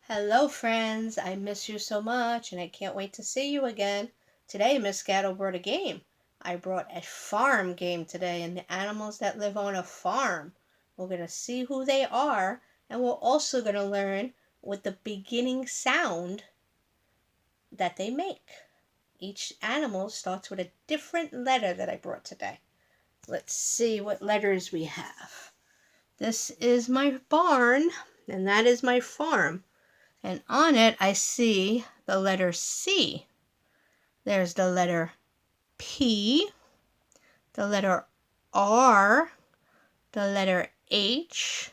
Hello, friends. I miss you so much, and I can't wait to see you again. Today, Miss Gatto brought a game. I brought a farm game today, and the animals that live on a farm. We're going to see who they are, and we're also going to learn what the beginning sound that they make. Each animal starts with a different letter that I brought today. Let's see what letters we have. This is my barn, and that is my farm. And on it, I see the letter C. There's the letter P, the letter R, the letter H,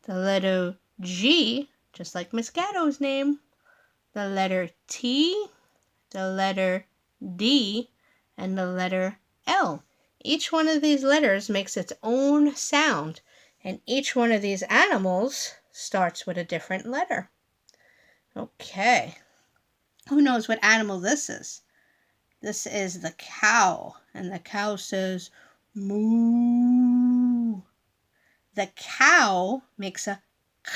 the letter G, just like Miss Gatto's name, the letter T, the letter D, and the letter L. Each one of these letters makes its own sound, and each one of these animals starts with a different letter. Okay, who knows what animal this is? This is the cow, and the cow says moo. The cow makes a k,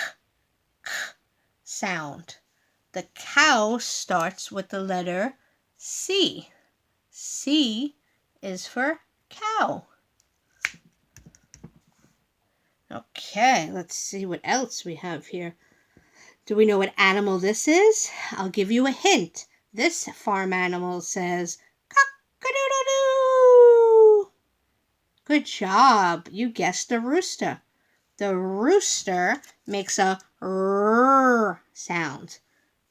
k sound. The cow starts with the letter C. C is for cow. Okay, let's see what else we have here. Do we know what animal this is? I'll give you a hint. This farm animal says, cock-a-doodle-doo. Good job. You guessed a rooster. The rooster makes a R sound.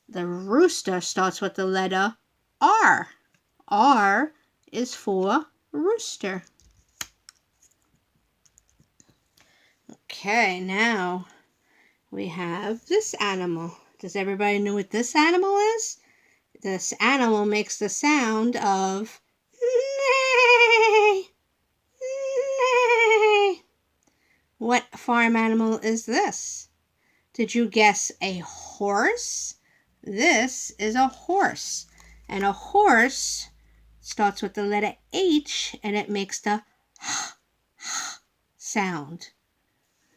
The rooster starts with the letter R. R is for rooster. Okay, now we have this animal. Does everybody know what this animal is? This animal makes the sound of neigh, neigh. What farm animal is this? Did you guess a horse? This is a horse. And a horse starts with the letter H and it makes the sound.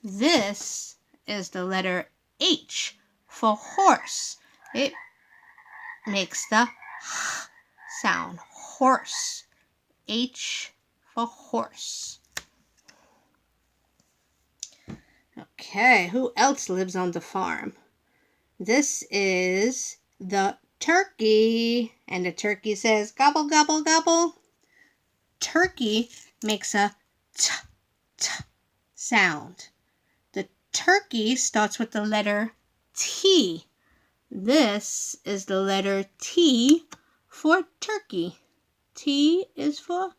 This is the letter H for horse. It makes the sound. Horse. H for horse. Okay, who else lives on the farm? This is the turkey. And the turkey says, gobble, gobble, gobble. Turkey makes a t, t sound. The turkey starts with the letter T. This is the letter T for turkey. T is for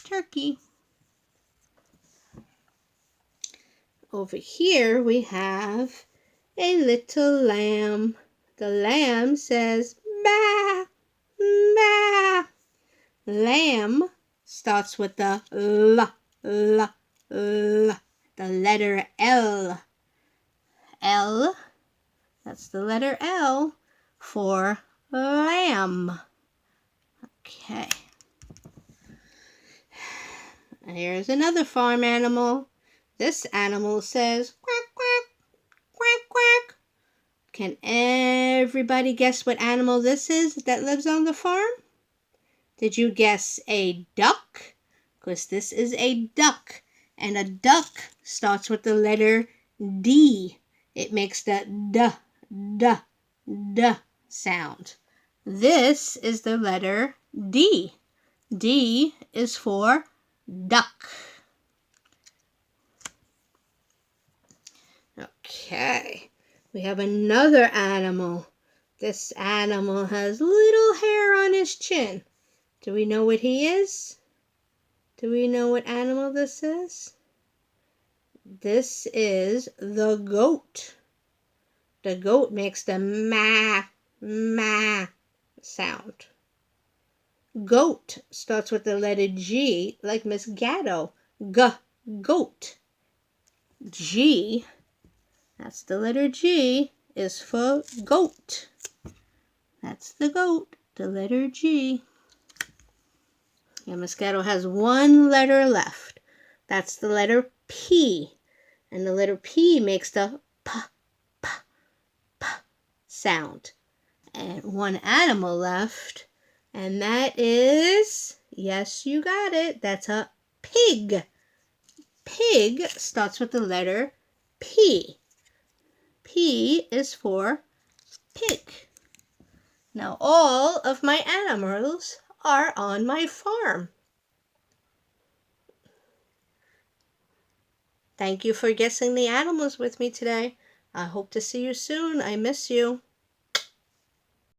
turkey. Over here we have a little lamb. The lamb says, ba, ba. Lamb starts with the L, L, L, the letter L. L, that's the letter L for lamb. Okay. Here's another farm animal. This animal says quack, quack, quack, quack. Can everybody guess what animal this is that lives on the farm? Did you guess a duck? Because this is a duck. And a duck starts with the letter D. It makes the D, D, D sound. This is the letter D. D is for duck. Okay, we have another animal. This animal has little hair on his chin. Do we know what he is? Do we know what animal this is? This is the goat. The goat makes the ma, ma sound. Goat starts with the letter G, like Miss Gatto. G, goat. G, that's the letter G, is for goat. That's the goat, the letter G. And Miss Gatto has one letter left. That's the letter P. And the letter P makes the P, P, P sound. And one animal left, and that is, yes, you got it, that's a pig. Pig starts with the letter P. P is for pig. Now all of my animals are on my farm. Thank you for guessing the animals with me today. I hope to see you soon. I miss you.